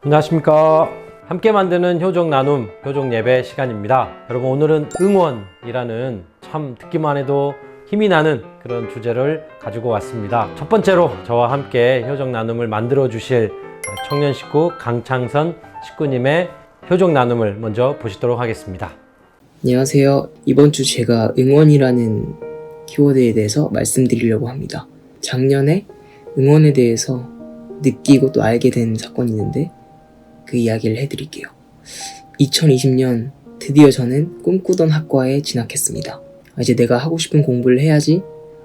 안녕하십니까. 함께 만드는 효종 나눔, 효종 예배 시간입니다. 여러분, 오늘은 응원이라는 참 듣기만 해도 힘이 나는 그런 주제를 가지고 왔습니다. 첫 번째로 저와 함께 효종 나눔을 만들어 주실 청년 식구 강창선 식구님의 효종 나눔을 먼저 보시도록 하겠습니다. 안녕하세요. 이번 주 제가 응원이라는 키워드에 대해서 말씀드리려고 합니다. 작년에 응원에 대해서 느끼고 또 알게 된 사건이 있는데 그 이야기를 해드릴게요. 2020년 드디어 저는 꿈꾸던 학과에 진학했습니다. 이제 내가 하고 싶은 공부를 해야지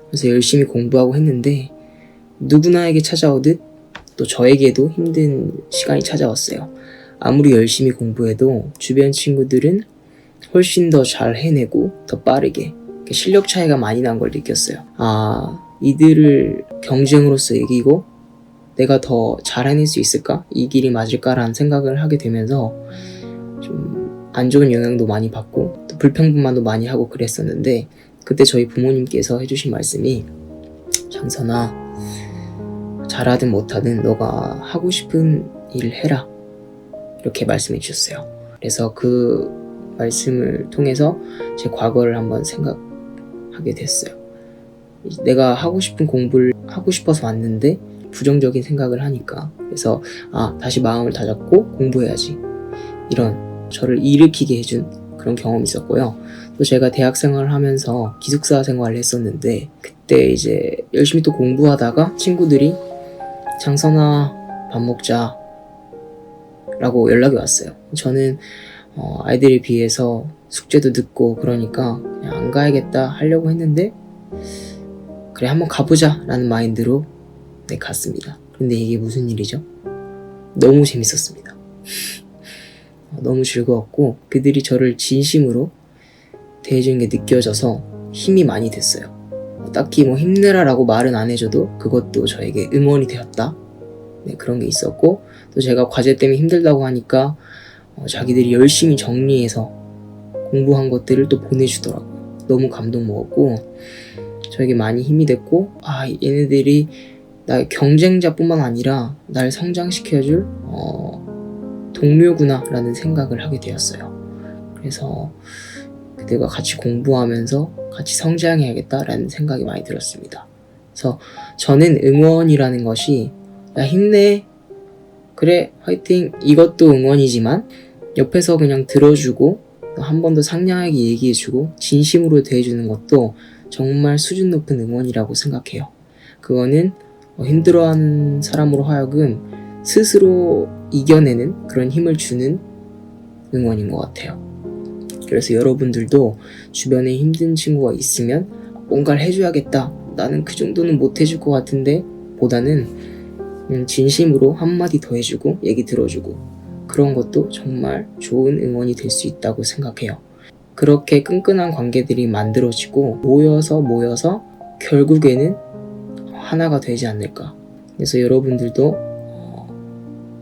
그래서 열심히 공부하고 했는데 누구나에게 찾아오듯 또 저에게도 힘든 시간이 찾아왔어요. 아무리 열심히 공부해도 주변 친구들은 훨씬 더 잘 해내고 더 빠르게 실력 차이가 많이 난 걸 느꼈어요. 이들을 경쟁으로서 이기고 내가 더 잘 해낼 수 있을까? 이 길이 맞을까라는 생각을 하게 되면서 좀 안 좋은 영향도 많이 받고 또 불평불만도 많이 하고 그랬었는데 그때 저희 부모님께서 해주신 말씀이 장선아, 잘하든 못하든 너가 하고 싶은 일을 해라, 이렇게 말씀해 주셨어요. 그래서 그 말씀을 통해서 제 과거를 한번 생각하게 됐어요. 내가 하고 싶은 공부를 하고 싶어서 왔는데 부정적인 생각을 하니까, 그래서 다시 마음을 다잡고 공부해야지, 이런 저를 일으키게 해준 그런 경험이 있었고요. 또 제가 대학 생활을 하면서 기숙사 생활을 했었는데 그때 이제 열심히 또 공부하다가 친구들이 장선아 밥 먹자 라고 연락이 왔어요. 저는 아이들에 비해서 숙제도 늦고 그러니까 그냥 안 가야겠다 하려고 했는데 그래 한번 가보자 라는 마인드로 갔습니다. 근데 이게 무슨 일이죠? 너무 재밌었습니다. 너무 즐거웠고 그들이 저를 진심으로 대해주는 게 느껴져서 힘이 많이 됐어요. 딱히 힘내라 라고 말은 안 해줘도 그것도 저에게 응원이 되었다. 그런 게 있었고, 또 제가 과제 때문에 힘들다고 하니까 자기들이 열심히 정리해서 공부한 것들을 또 보내주더라고요. 너무 감동 먹었고 저에게 많이 힘이 됐고, 얘네들이 나의 경쟁자뿐만 아니라 날 성장시켜줄 동료구나 라는 생각을 하게 되었어요. 그래서 그들과 같이 공부하면서 같이 성장해야겠다 라는 생각이 많이 들었습니다. 그래서 저는 응원이라는 것이 야 힘내, 그래 화이팅, 이것도 응원이지만 옆에서 그냥 들어주고 한 번 더 상냥하게 얘기해주고 진심으로 대해주는 것도 정말 수준 높은 응원이라고 생각해요. 그거는 힘들어하는 사람으로 하여금 스스로 이겨내는 그런 힘을 주는 응원인 것 같아요. 그래서 여러분들도 주변에 힘든 친구가 있으면 뭔가를 해줘야겠다, 나는 그 정도는 못 해줄 것 같은데 보다는 진심으로 한마디 더 해주고 얘기 들어주고 그런 것도 정말 좋은 응원이 될 수 있다고 생각해요. 그렇게 끈끈한 관계들이 만들어지고 모여서 결국에는 하나가 되지 않을까. 그래서 여러분들도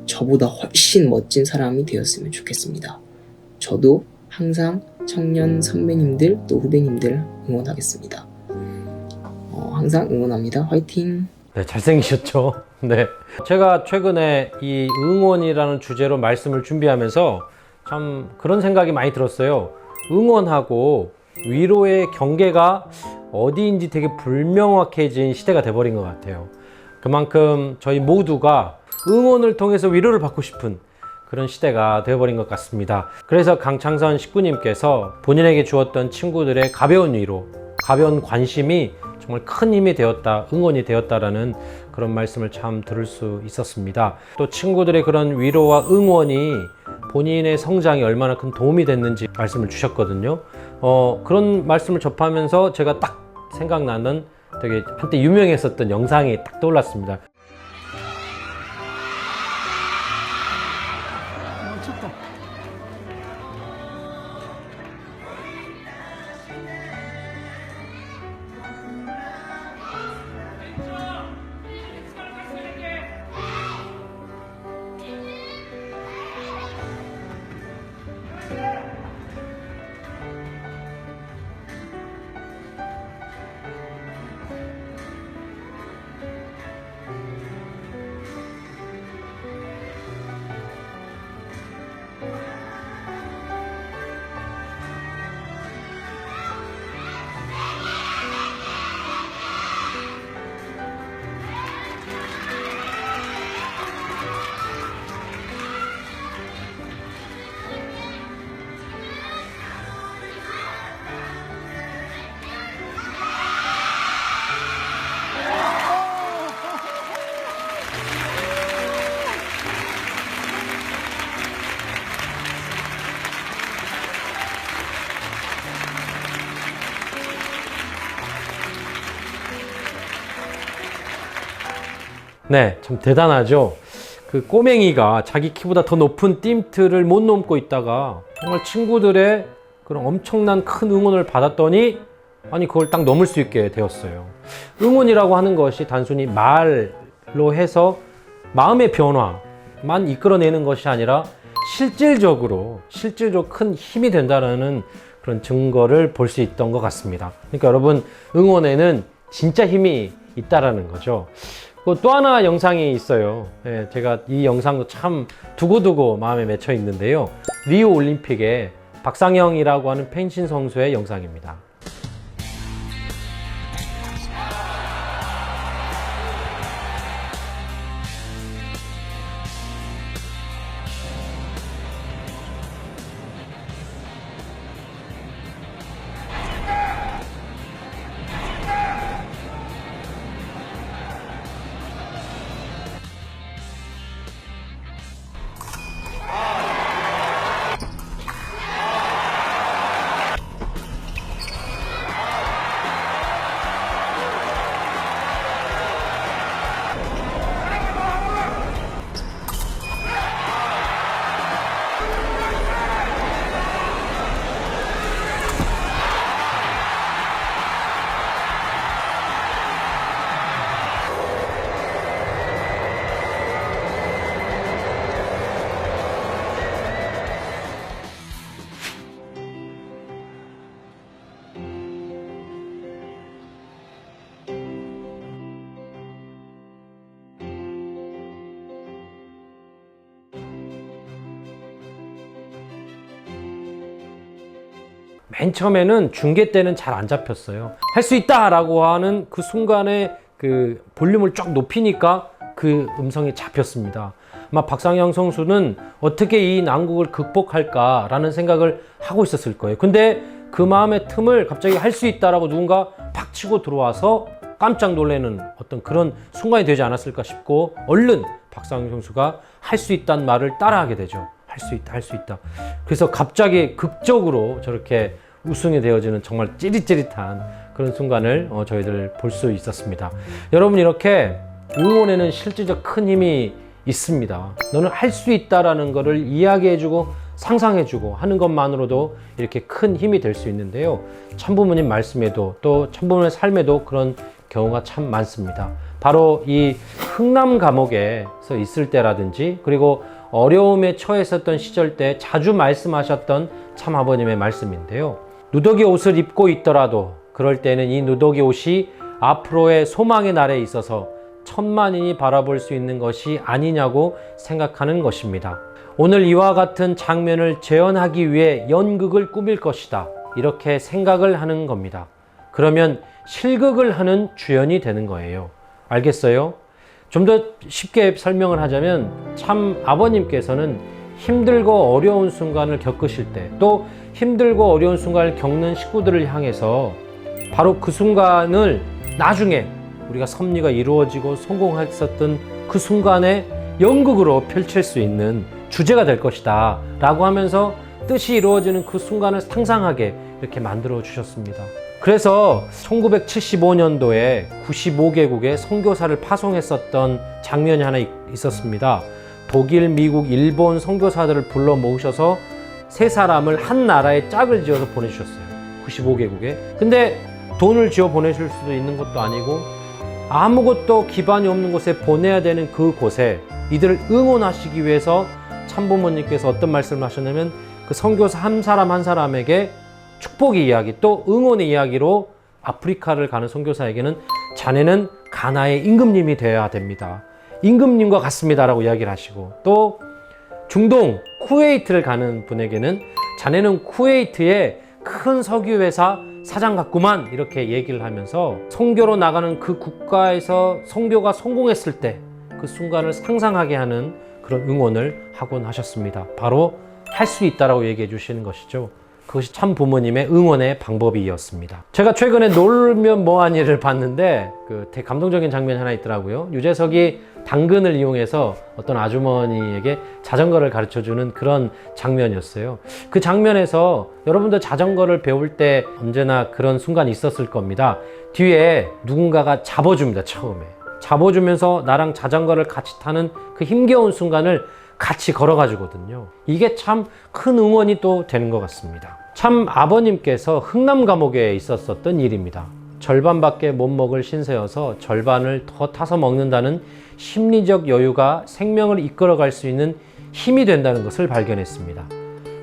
저보다 훨씬 멋진 사람이 되었으면 좋겠습니다. 저도 항상 청년 선배님들 또 후배님들 응원하겠습니다. 항상 응원합니다. 화이팅! 네, 잘생기셨죠? 네. 제가 최근에 이 응원이라는 주제로 말씀을 준비하면서 참 그런 생각이 많이 들었어요. 응원하고 위로의 경계가 어디인지 되게 불명확해진 시대가 돼버린 것 같아요. 그만큼 저희 모두가 응원을 통해서 위로를 받고 싶은 그런 시대가 되어버린 것 같습니다. 그래서 강창선 식구님께서 본인에게 주었던 친구들의 가벼운 위로, 가벼운 관심이 정말 큰 힘이 되었다, 응원이 되었다라는 그런 말씀을 참 들을 수 있었습니다. 또 친구들의 그런 위로와 응원이 본인의 성장에 얼마나 큰 도움이 됐는지 말씀을 주셨거든요. 그런 말씀을 접하면서 제가 딱 생각나는 되게 한때 유명했었던 영상이 딱 떠올랐습니다. 네, 참 대단하죠. 그 꼬맹이가 자기 키보다 더 높은 띠틀을 못 넘고 있다가 정말 친구들의 그런 엄청난 큰 응원을 받았더니 아니 그걸 딱 넘을 수 있게 되었어요. 응원이라고 하는 것이 단순히 말로 해서 마음의 변화만 이끌어내는 것이 아니라 실질적으로 큰 힘이 된다는 그런 증거를 볼 수 있던 것 같습니다. 그러니까 여러분, 응원에는 진짜 힘이 있다라는 거죠. 또 하나 영상이 있어요. 예, 제가 이 영상도 참 두고두고 마음에 맺혀 있는데요. 리우 올림픽에 박상영이라고 하는 펜싱 선수의 영상입니다. 맨 처음에는 중계 때는 잘 안 잡혔어요. 할 수 있다라고 하는 그 순간에 그 볼륨을 쫙 높이니까 그 음성이 잡혔습니다. 아마 박상영 선수는 어떻게 이 난국을 극복할까라는 생각을 하고 있었을 거예요. 근데 그 마음의 틈을 갑자기 할 수 있다라고 누군가 팍 치고 들어와서 깜짝 놀라는 어떤 그런 순간이 되지 않았을까 싶고, 얼른 박상영 선수가 할 수 있다는 말을 따라하게 되죠. 할 수 있다, 할 수 있다. 그래서 갑자기 극적으로 저렇게 우승이 되어지는 정말 찌릿찌릿한 그런 순간을 저희들 볼 수 있었습니다. 여러분, 이렇게 응원에는 실질적 큰 힘이 있습니다. 너는 할 수 있다라는 것을 이야기해주고 상상해주고 하는 것만으로도 이렇게 큰 힘이 될 수 있는데요. 참부모님 말씀에도 또 참부모님의 삶에도 그런 경우가 참 많습니다. 바로 이 흥남 감옥에서 있을 때라든지, 그리고 어려움에 처했었던 시절 때 자주 말씀하셨던 참 아버님의 말씀인데요. 누더기 옷을 입고 있더라도 그럴 때는 이 누더기 옷이 앞으로의 소망의 날에 있어서 천만인이 바라볼 수 있는 것이 아니냐고 생각하는 것입니다. 오늘 이와 같은 장면을 재현하기 위해 연극을 꾸밀 것이다, 이렇게 생각을 하는 겁니다. 그러면 실극을 하는 주연이 되는 거예요. 알겠어요? 좀 더 쉽게 설명을 하자면, 참 아버님께서는 힘들고 어려운 순간을 겪으실 때, 또 힘들고 어려운 순간을 겪는 식구들을 향해서 바로 그 순간을 나중에 우리가 섭리가 이루어지고 성공했었던 그 순간에 연극으로 펼칠 수 있는 주제가 될 것이다 라고 하면서 뜻이 이루어지는 그 순간을 상상하게 이렇게 만들어 주셨습니다. 그래서 1975년도에 95개국에 선교사를 파송했었던 장면이 하나 있었습니다. 독일, 미국, 일본 선교사들을 불러 모으셔서 세 사람을 한 나라에 짝을 지어서 보내주셨어요. 95개국에. 근데 돈을 지어 보내실 수도 있는 것도 아니고 아무것도 기반이 없는 곳에 보내야 되는 그 곳에 이들을 응원하시기 위해서 참부모님께서 어떤 말씀을 하셨냐면, 그 선교사 한 사람 한 사람에게 축복의 이야기, 또 응원의 이야기로 아프리카를 가는 선교사에게는 자네는 가나의 임금님이 되어야 됩니다, 임금님과 같습니다라고 이야기를 하시고, 또 중동 쿠웨이트를 가는 분에게는 자네는 쿠웨이트의 큰 석유회사 사장 같구만, 이렇게 얘기를 하면서 선교로 나가는 그 국가에서 선교가 성공했을 때 그 순간을 상상하게 하는 그런 응원을 하곤 하셨습니다. 바로 할 수 있다라고 얘기해 주시는 것이죠. 그것이 참 부모님의 응원의 방법이었습니다. 제가 최근에 놀면 뭐하니를 봤는데 되게 감동적인 장면이 하나 있더라고요. 유재석이 당근을 이용해서 어떤 아주머니에게 자전거를 가르쳐주는 그런 장면이었어요. 그 장면에서 여러분들 자전거를 배울 때 언제나 그런 순간이 있었을 겁니다. 뒤에 누군가가 잡아줍니다. 처음에 잡아주면서 나랑 자전거를 같이 타는 그 힘겨운 순간을 같이 걸어가 주거든요. 이게 참 큰 응원이 또 되는 것 같습니다. 참 아버님께서 흥남 감옥에 있었던 일입니다. 절반밖에 못 먹을 신세여서 절반을 더 타서 먹는다는 심리적 여유가 생명을 이끌어갈 수 있는 힘이 된다는 것을 발견했습니다.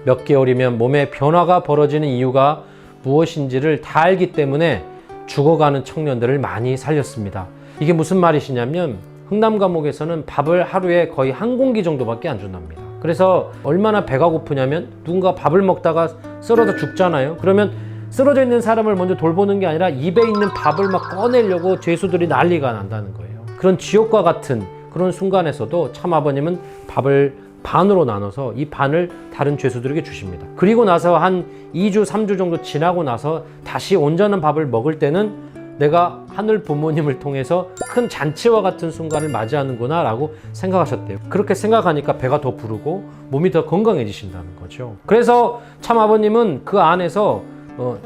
몇 개월이면 몸에 변화가 벌어지는 이유가 무엇인지를 다 알기 때문에 죽어가는 청년들을 많이 살렸습니다. 이게 무슨 말이시냐면 흥남 감옥에서는 밥을 하루에 거의 한 공기 정도밖에 안 준답니다. 그래서 얼마나 배가 고프냐면 누군가 밥을 먹다가 쓰러져 죽잖아요. 그러면 쓰러져 있는 사람을 먼저 돌보는 게 아니라 입에 있는 밥을 막 꺼내려고 죄수들이 난리가 난다는 거예요. 그런 지옥과 같은 그런 순간에서도 참 아버님은 밥을 반으로 나눠서 이 반을 다른 죄수들에게 주십니다. 그리고 나서 한 2주, 3주 정도 지나고 나서 다시 온전한 밥을 먹을 때는 내가 하늘 부모님을 통해서 큰 잔치와 같은 순간을 맞이하는구나 라고 생각하셨대요. 그렇게 생각하니까 배가 더 부르고 몸이 더 건강해지신다는 거죠. 그래서 참 아버님은 그 안에서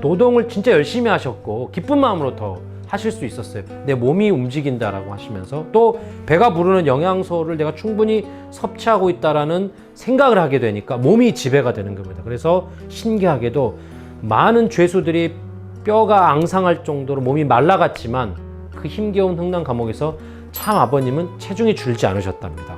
노동을 진짜 열심히 하셨고 기쁜 마음으로 더 하실 수 있었어요. 내 몸이 움직인다라고 하시면서 또 배가 부르는 영양소를 내가 충분히 섭취하고 있다라는 생각을 하게 되니까 몸이 지배가 되는 겁니다. 그래서 신기하게도 많은 죄수들이 뼈가 앙상할 정도로 몸이 말라갔지만 그 힘겨운 흥남 감옥에서 참 아버님은 체중이 줄지 않으셨답니다.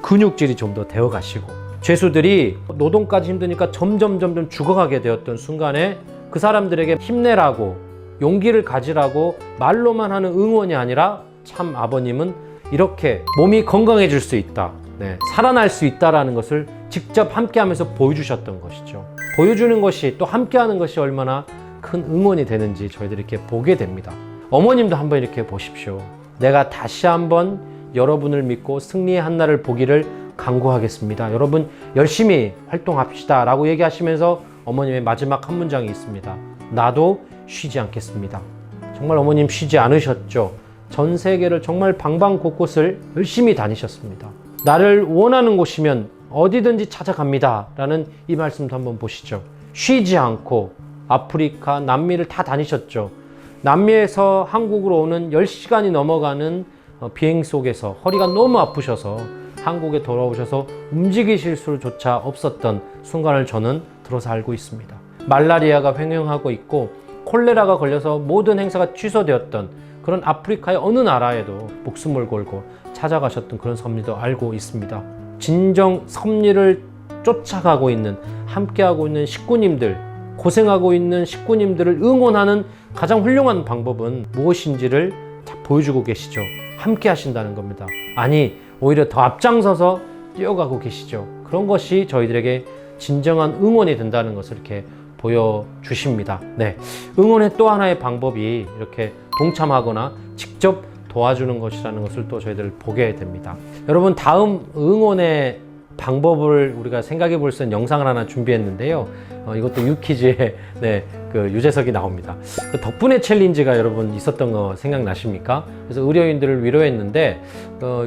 근육질이 좀 더 되어가시고 죄수들이 노동까지 힘드니까 점점 죽어가게 되었던 순간에 그 사람들에게 힘내라고 용기를 가지라고 말로만 하는 응원이 아니라 참 아버님은 이렇게 몸이 건강해질 수 있다, 살아날 수 있다라는 것을 직접 함께하면서 보여주셨던 것이죠. 보여주는 것이 또 함께하는 것이 얼마나 큰 응원이 되는지 저희들이 이렇게 보게 됩니다. 어머님도 한번 이렇게 보십시오. 내가 다시 한번 여러분을 믿고 승리의 한날을 보기를 간구하겠습니다. 여러분 열심히 활동합시다 라고 얘기하시면서 어머님의 마지막 한 문장이 있습니다. 나도 쉬지 않겠습니다. 정말 어머님 쉬지 않으셨죠. 전 세계를 정말 방방 곳곳을 열심히 다니셨습니다. 나를 원하는 곳이면 어디든지 찾아갑니다 라는 이 말씀도 한번 보시죠. 쉬지 않고 아프리카, 남미를 다 다니셨죠. 남미에서 한국으로 오는 10시간이 넘어가는 비행 속에서 허리가 너무 아프셔서 한국에 돌아오셔서 움직이실 수조차 없었던 순간을 저는 들어서 알고 있습니다. 말라리아가 횡행하고 있고 콜레라가 걸려서 모든 행사가 취소되었던 그런 아프리카의 어느 나라에도 목숨을 걸고 찾아가셨던 그런 섭리도 알고 있습니다. 진정 섭리를 쫓아가고 있는, 함께하고 있는 식구님들, 고생하고 있는 식구님들을 응원하는 가장 훌륭한 방법은 무엇인지를 보여주고 계시죠. 함께 하신다는 겁니다. 아니, 오히려 더 앞장서서 뛰어가고 계시죠. 그런 것이 저희들에게 진정한 응원이 된다는 것을 이렇게 보여주십니다. 응원의 또 하나의 방법이 이렇게 동참하거나 직접 도와주는 것이라는 것을 또 저희들 보게 됩니다. 여러분, 다음 응원의 방법을 우리가 생각해 볼 수 있는 영상을 하나 준비했는데요. 이것도 유퀴즈에 그 유재석이 나옵니다. 그 덕분에 챌린지가 여러분 있었던 거 생각나십니까? 그래서 의료인들을 위로했는데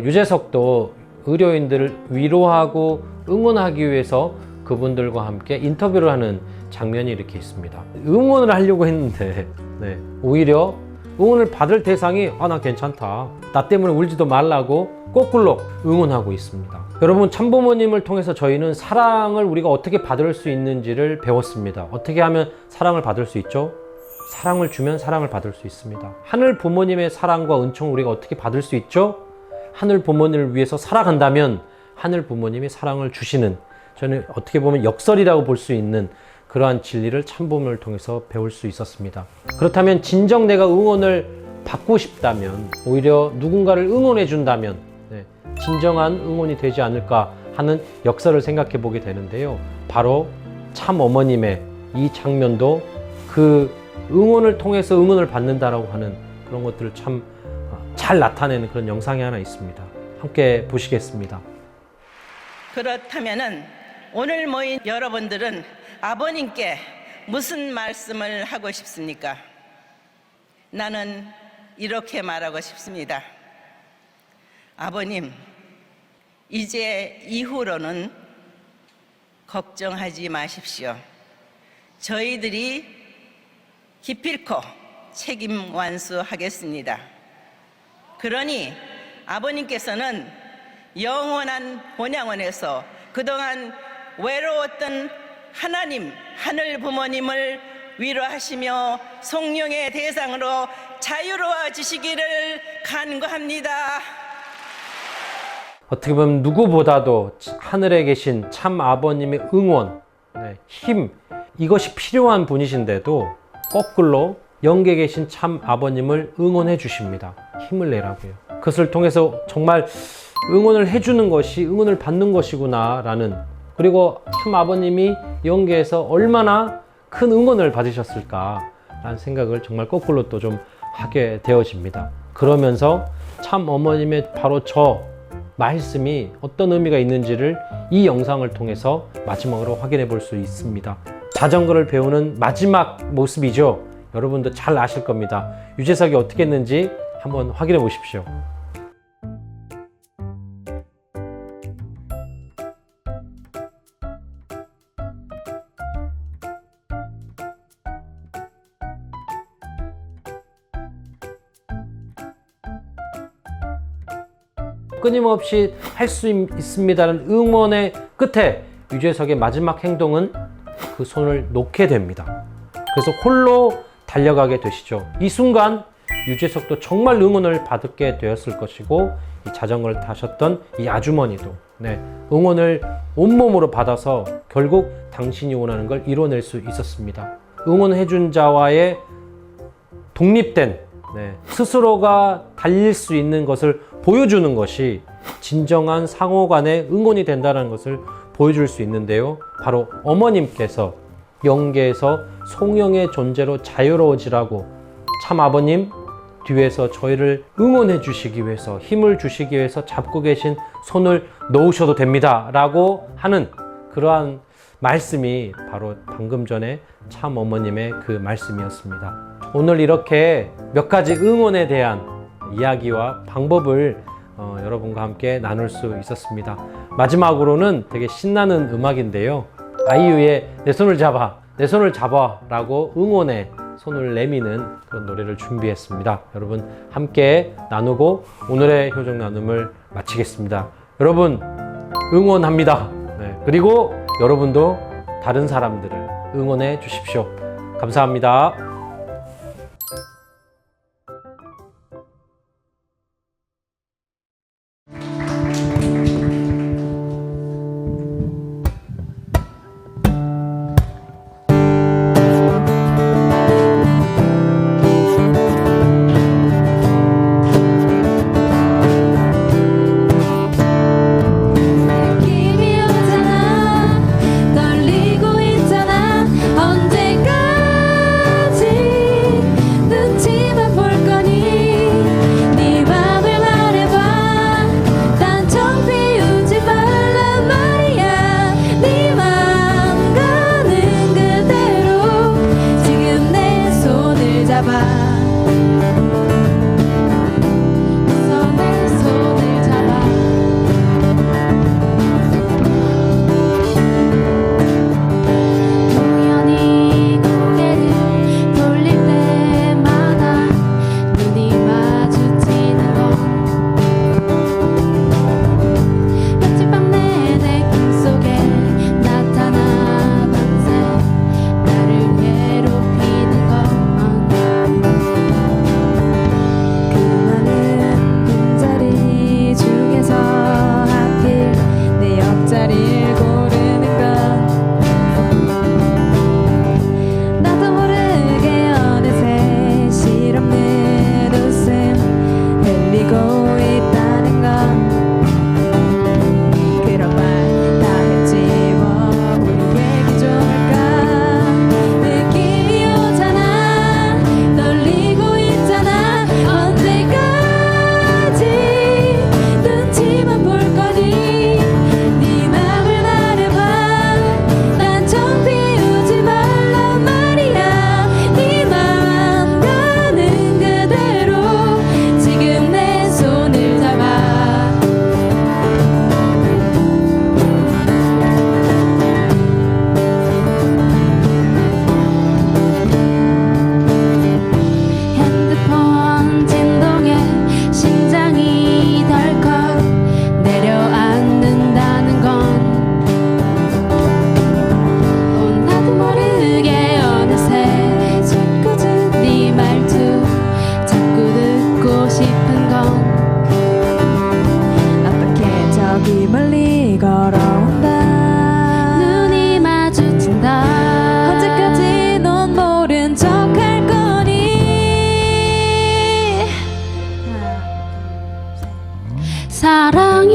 유재석도 의료인들을 위로하고 응원하기 위해서 그분들과 함께 인터뷰를 하는 장면이 이렇게 있습니다. 응원을 하려고 했는데 오히려 응원을 받을 대상이 나 괜찮다, 나 때문에 울지도 말라고 거꾸로 응원하고 있습니다. 여러분, 참부모님을 통해서 저희는 사랑을 우리가 어떻게 받을 수 있는지를 배웠습니다. 어떻게 하면 사랑을 받을 수 있죠? 사랑을 주면 사랑을 받을 수 있습니다. 하늘 부모님의 사랑과 은총을 우리가 어떻게 받을 수 있죠? 하늘 부모님을 위해서 살아간다면 하늘 부모님이 사랑을 주시는, 저는 어떻게 보면 역설이라고 볼 수 있는 그러한 진리를 참부모님을 통해서 배울 수 있었습니다. 그렇다면 진정 내가 응원을 받고 싶다면, 오히려 누군가를 응원해 준다면 진정한 응원이 되지 않을까 하는 역설을 생각해 보게 되는데요. 바로 참 어머님의 이 장면도 그 응원을 통해서 응원을 받는다라고 하는 그런 것들을 참 잘 나타내는 그런 영상이 하나 있습니다. 함께 보시겠습니다. 그렇다면은 오늘 모인 여러분들은 아버님께 무슨 말씀을 하고 싶습니까? 나는 이렇게 말하고 싶습니다. 아버님, 이제 이후로는 걱정하지 마십시오. 저희들이 기필코 책임 완수하겠습니다. 그러니 아버님께서는 영원한 본향원에서 그동안 외로웠던 하나님, 하늘 부모님을 위로하시며 성령의 대상으로 자유로워지시기를 간구합니다. 어떻게 보면 누구보다도 하늘에 계신 참 아버님의 응원, 힘, 이것이 필요한 분이신데도 거꾸로 영계에 계신 참 아버님을 응원해 주십니다. 힘을 내라고요. 그것을 통해서 정말 응원을 해주는 것이 응원을 받는 것이구나 라는, 그리고 참 아버님이 영계에서 얼마나 큰 응원을 받으셨을까 라는 생각을 정말 거꾸로 또 좀 하게 되어집니다. 그러면서 참 어머님의 바로 저 말씀이 어떤 의미가 있는지를 이 영상을 통해서 마지막으로 확인해 볼 수 있습니다. 자전거를 배우는 마지막 모습이죠. 여러분도 잘 아실 겁니다. 유재석이 어떻게 했는지 한번 확인해 보십시오. 끊임없이 할 수 있습니다는 응원의 끝에 유재석의 마지막 행동은 그 손을 놓게 됩니다. 그래서 홀로 달려가게 되시죠. 이 순간 유재석도 정말 응원을 받게 되었을 것이고, 이 자전거를 타셨던 이 아주머니도 응원을 온몸으로 받아서 결국 당신이 원하는 걸 이뤄낼 수 있었습니다. 응원해준 자와의 독립된 스스로가 달릴 수 있는 것을 보여주는 것이 진정한 상호 간의 응원이 된다는 것을 보여줄 수 있는데요. 바로 어머님께서 영계에서 송영의 존재로 자유로워지라고 참 아버님 뒤에서 저희를 응원해 주시기 위해서, 힘을 주시기 위해서 잡고 계신 손을 놓으셔도 됩니다 라고 하는 그러한 말씀이 바로 방금 전에 참 어머님의 그 말씀이었습니다. 오늘 이렇게 몇 가지 응원에 대한 이야기와 방법을 여러분과 함께 나눌 수 있었습니다. 마지막으로는 되게 신나는 음악인데요. 아이유의 내 손을 잡아, 내 손을 잡아 라고 응원에 손을 내미는 그런 노래를 준비했습니다. 여러분 함께 나누고 오늘의 효정 나눔을 마치겠습니다. 여러분 응원합니다. 그리고 여러분도 다른 사람들을 응원해 주십시오. 감사합니다. 느낌이 오잖아, 떨리고 있잖아. 언제까지 눈치만 볼 거니? 네 맘을 말해봐. 단청 피우지 말란 말이야. 네 맘 가는 그대로 지금 내 손을 잡아. 손을 잡아. 우연히 고개를 돌릴 때마다 눈이 마주치는 건 며칠 밤 내내 꿈속에 나타나 밤새 나를 괴롭히는 건 그 많은 빈자리 중에서 하필 내 옆자리를 고르는 건 나도 모르게 어느새 실없는 웃음 흘리고 있다는 건 그런 말 다 했지 뭐 우리 얘기 좀 할까. 느낌이 오잖아, 떨리고 있잖아. 언제까지 눈치만 볼 거니? 네 맘을 말해봐. 단청 피우지 말란 말이야. 네 맘 가는 그대로 지금 내 손을 사랑